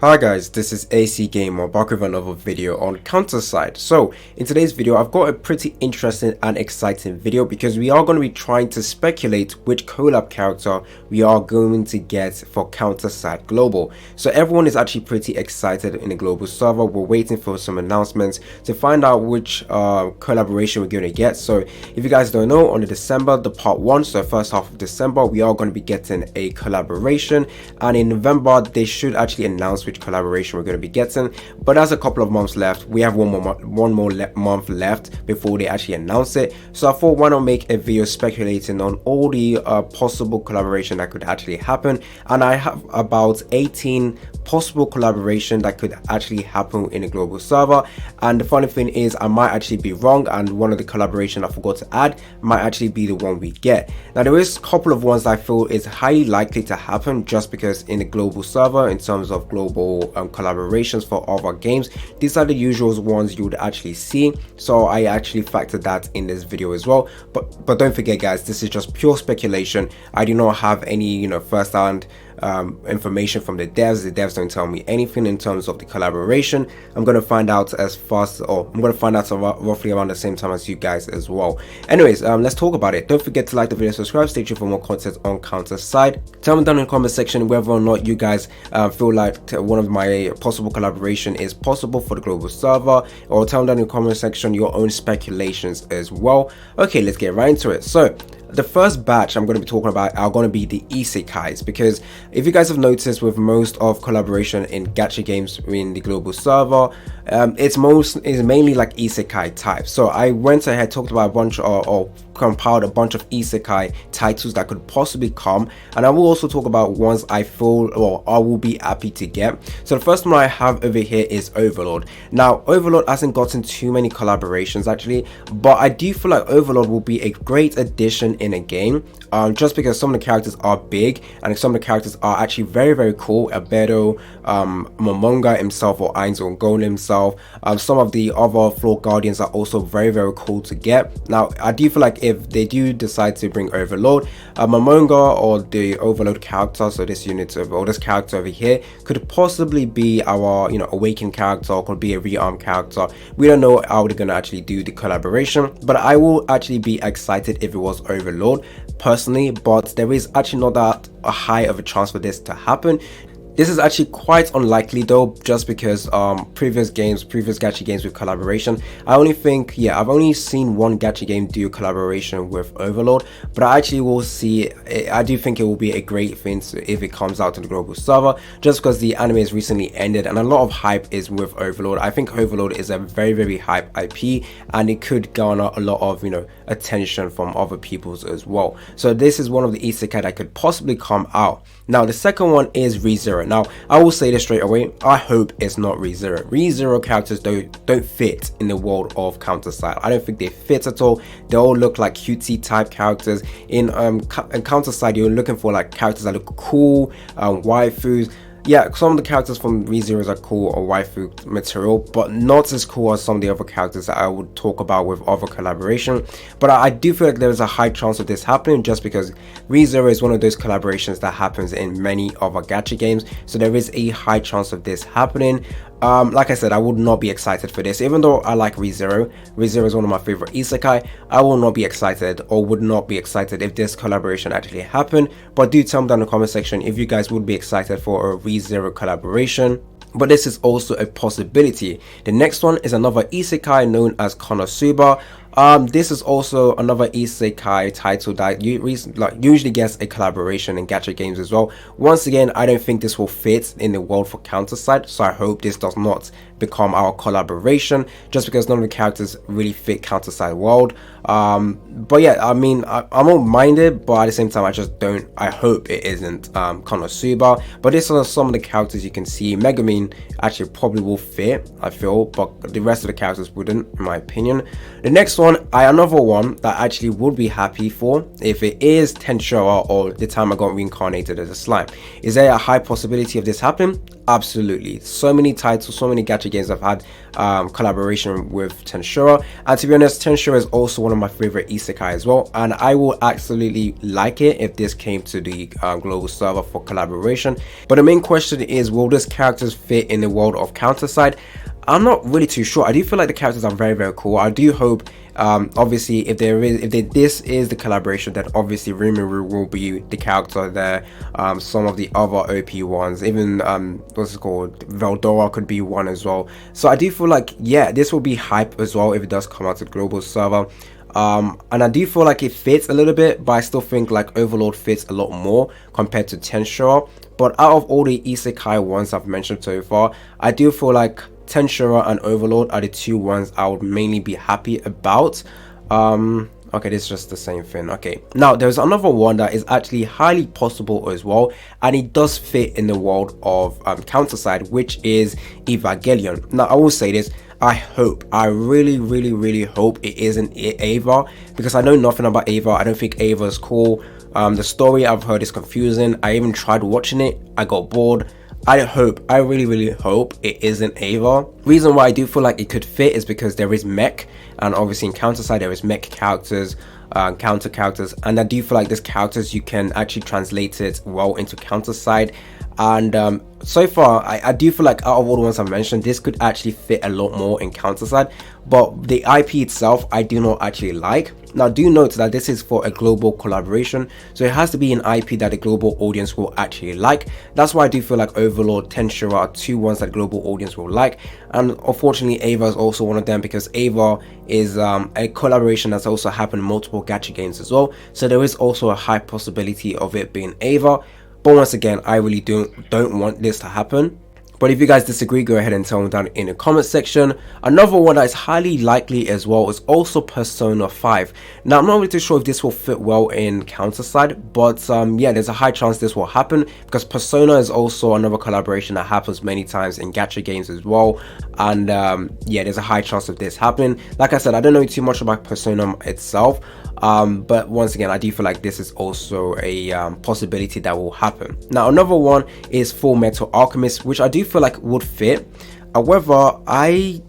Hi guys, this is AC Gamer back with another video on CounterSide. So in today's video I've got a pretty interesting and exciting video because we are going to be trying to speculate which collab character we are going to get for CounterSide Global. So everyone is actually pretty excited in the global server. We're waiting for some announcements to find out which collaboration we're going to get. So if you guys don't know, on the part 1, so first half of December, we are going to be getting a collaboration, and in November they should actually announce which collaboration we're going to be getting, but there's a couple of months left. We have one more month left before they actually announce it. So I thought, why not make a video speculating on all the possible collaboration that could actually happen, and I have about 18 possible collaboration that could actually happen in a global server. And the funny thing is, I might actually be wrong, and one of the collaboration I forgot to add might actually be the one we get. Now there is a couple of ones I feel is highly likely to happen, just because in the global server, in terms of global collaborations for other games, these are the usual ones you would actually see. So I actually factored that in this video as well. But don't forget guys, this is just pure speculation. I do not have any first hand information from the devs. The devs don't tell me anything in terms of the collaboration. I'm going to find out roughly around the same time as you guys as well. Anyways, let's talk about it. Don't forget to like the video, subscribe, stay tuned for more content on CounterSide. Tell me down in the comment section whether or not you guys feel like one of my possible collaboration is possible for the global server, or tell me down in the comment section your own speculations as well. Okay, let's get right into it. So the first batch I'm going to be talking about are going to be the isekais, because if you guys have noticed, with most of collaboration in gacha games in the global server, it's mainly like isekai types. So I went ahead, talked about a bunch or compiled a bunch of isekai titles that could possibly come, and I will also talk about ones I feel or I will be happy to get. So the first one I have over here is Overlord. Now Overlord hasn't gotten too many collaborations actually, but I do feel like Overlord will be a great addition in a game, just because some of the characters are big and some of the characters are actually very cool. Albedo, Momonga himself, or Ainzo Golem himself, some of the other floor guardians are also very cool to get. Now I do feel like if they do decide to bring Overlord, Momonga or the Overlord character, so this unit or this character over here, could possibly be our awakened character, or could be a rearmed character. We don't know how they're gonna actually do the collaboration, but I will actually be excited if it was Overlord personally. But there is actually not that high of a chance for this to happen. This is actually quite unlikely though, just because previous gacha games with collaboration, I've only seen one gacha game do collaboration with Overlord, but I actually will see. I do think it will be a great thing if it comes out to the global server, just because the anime has recently ended and a lot of hype is with Overlord. I think Overlord is a very hype IP, and it could garner a lot of attention from other peoples as well. So this is one of the isekai that could possibly come out. Now the second one is ReZero. Now I will say this straight away, I hope it's not ReZero. ReZero characters don't fit in the world of CounterSide. I don't think they fit at all. They all look like cutesy type characters. In CounterSide, you're looking for like characters that look cool, waifus. Yeah, some of the characters from ReZeros are cool or waifu material, but not as cool as some of the other characters that I would talk about with other collaboration. But I do feel like there's a high chance of this happening, just because ReZero is one of those collaborations that happens in many other gacha games, so there is a high chance of this happening. Like I said, I would not be excited for this, even though I like ReZero. ReZero is one of my favorite isekai. I will not be excited, or would not be excited, if this collaboration actually happened. But do tell me down in the comment section if you guys would be excited for a ReZero collaboration. But this is also a possibility. The next one is another isekai known as Konosuba. This is also another isekai title that usually gets a collaboration in gacha games as well. Once again, I don't think this will fit in the world for CounterSide, so I hope this does not become our collaboration, just because none of the characters really fit CounterSide world. But yeah, I mean, I won't mind it, but at the same time, I hope it isn't Konosuba. But these are some of the characters you can see. Megumin actually probably will fit, I feel, but the rest of the characters wouldn't, in my opinion. The next one, another one that I actually would be happy for, if it is Tenshowa or the time I got reincarnated as a slime. Is there a high possibility of this happening? Absolutely, so many titles, so many gacha games have had collaboration with Tensura, and to be honest, Tensura is also one of my favorite isekai as well, and I will absolutely like it if this came to the global server for collaboration. But the main question is, will these characters fit in the world of CounterSide? I'm not really too sure. I do feel like the characters are very cool. I do hope, obviously, if this is the collaboration, then obviously Rimuru will be the character there. Some of the other OP ones, even what's it called, Veldora could be one as well. So I do feel like, yeah, this will be hype as well if it does come out to global server. And I do feel like it fits a little bit, but I still think like Overlord fits a lot more compared to Tensura. But out of all the isekai ones I've mentioned so far, I do feel like Tensura and Overlord are the two ones I would mainly be happy about. Okay, this is just the same thing. Okay, now there's another one that is actually highly possible as well, and it does fit in the world of CounterSide, which is Evangelion. Now I will say this, I really hope it isn't Ava, because I know nothing about Ava. I don't think Ava is cool. The story I've heard is confusing. I even tried watching it, I got bored. I really hope it isn't Ava. Reason why I do feel like it could fit is because there is mech, and obviously in CounterSide there is mech characters, counter characters, and I do feel like these characters you can actually translate it well into CounterSide. And so far I do feel like out of all the ones I mentioned, this could actually fit a lot more in CounterSide, but the IP itself I do not actually like. Now do note that this is for a global collaboration, so it has to be an IP that the global audience will actually like. That's why I do feel like Overlord, Tensura are two ones that global audience will like, and unfortunately Ava is also one of them, because Ava is a collaboration that's also happened in multiple gacha games as well, so there is also a high possibility of it being Ava. But once again, I really don't want this to happen. But if you guys disagree, go ahead and tell me down in the comment section. Another one that is highly likely as well is also Persona 5. Now I'm not really too sure if this will fit well in CounterSide, but yeah, there's a high chance this will happen, because Persona is also another collaboration that happens many times in gacha games as well. And yeah, there's a high chance of this happening. Like I said, I don't know too much about Persona itself, but once again, I do feel like this is also a possibility that will happen. Now another one is Full Metal Alchemist, which I do feel like would fit. However,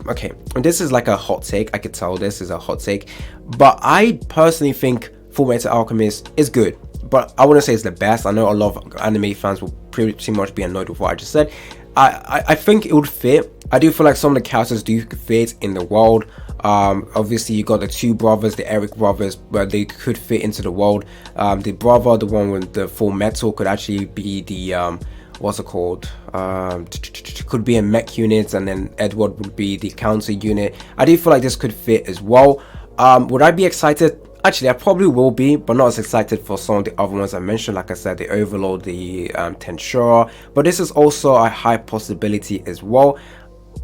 okay, this is like a hot take. I could tell this is a hot take, but I personally think Full Metal Alchemist is good, but I wouldn't say it's the best. I know a lot of anime fans will pretty much be annoyed with what I just said. I think it would fit. I do feel like some of the characters do fit in the world. Obviously you got the two brothers, the Eric brothers, but they could fit into the world. The brother, the one with the Full Metal, could actually be the what's it called, could be a mech unit, and then Edward would be the counter unit. I do feel like this could fit as well. Would I be excited? Actually, I probably will be, but not as excited for some of the other ones I mentioned, like I said, the Overlord, the Tensura, but this is also a high possibility as well.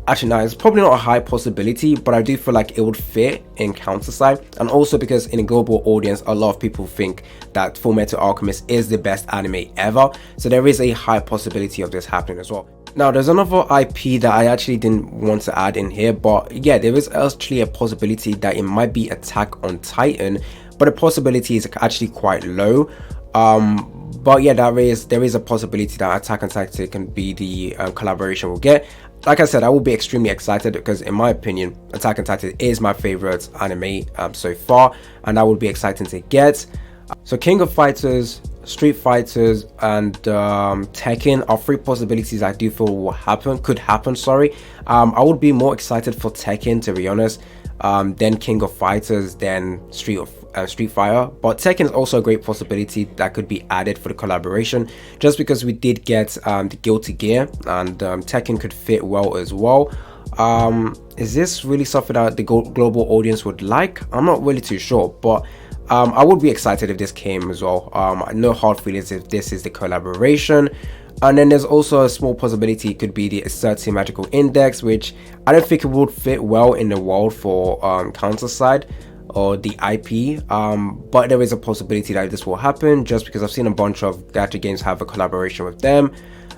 Actually, no, it's probably not a high possibility, but I do feel like it would fit in CounterSide, and also because in a global audience, a lot of people think that Full Metal Alchemist is the best anime ever, so there is a high possibility of this happening as well. Now, there's another IP that I actually didn't want to add in here, but yeah, there is actually a possibility that it might be Attack on Titan, but the possibility is actually quite low. But yeah, there is a possibility that Attack on Titan can be the collaboration we'll get. Like I said, I will be extremely excited, because in my opinion, Attack on Titan is my favorite anime so far, and that would be exciting to get. So King of Fighters, Street Fighters, and Tekken are three possibilities I do feel could happen. I would be more excited for Tekken, to be honest, then King of Fighters, then Street Fighter. But Tekken is also a great possibility that could be added for the collaboration, just because we did get the Guilty Gear, and Tekken could fit well as well. Is this really something that the global audience would like? I'm not really too sure, but I would be excited if this came as well. No hard feelings if this is the collaboration. And then there's also a small possibility it could be the Asserting Magical Index, which I don't think it would fit well in the world for CounterSide or the IP, but there is a possibility that this will happen, just because I've seen a bunch of gacha games have a collaboration with them.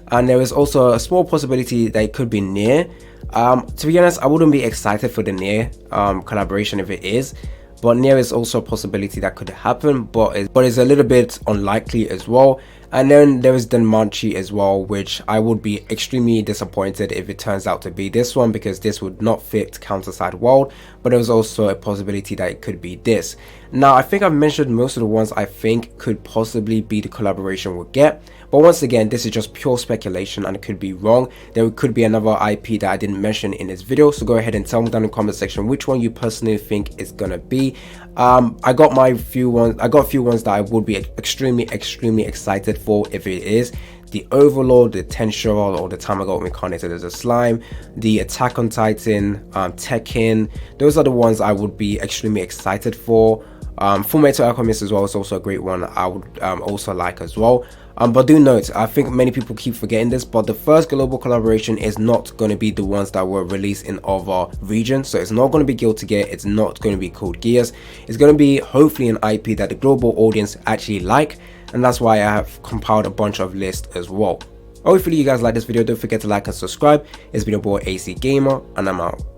And there is also a small possibility that it could be Nier. To be honest, I wouldn't be excited for the Nier collaboration if it is, but Nier is also a possibility that could happen, but it's a little bit unlikely as well. And then there is Denmanchi as well, which I would be extremely disappointed if it turns out to be this one, because this would not fit CounterSide world, but there was also a possibility that it could be this. Now I think I've mentioned most of the ones I think could possibly be the collaboration we'll get, but once again this is just pure speculation and it could be wrong. There could be another IP that I didn't mention in this video, so go ahead and tell me down in the comment section which one you personally think is gonna be. I got a few ones that I would be extremely excited for if it is. The Overlord, the Tensho, or the Tamagotchi Incarnated as a Slime, the Attack on Titan, Tekken. Those are the ones I would be extremely excited for. Fullmetal Alchemist as well is also a great one I would also like as well. But do note, I think many people keep forgetting this, but the first global collaboration is not going to be the ones that were released in other regions. So it's not going to be Guilty Gear, it's not going to be Code Geass. It's going to be hopefully an IP that the global audience actually like, and that's why I have compiled a bunch of lists as well. Hopefully you guys like this video. Don't forget to like and subscribe. It's been your boy AC Gamer, and I'm out.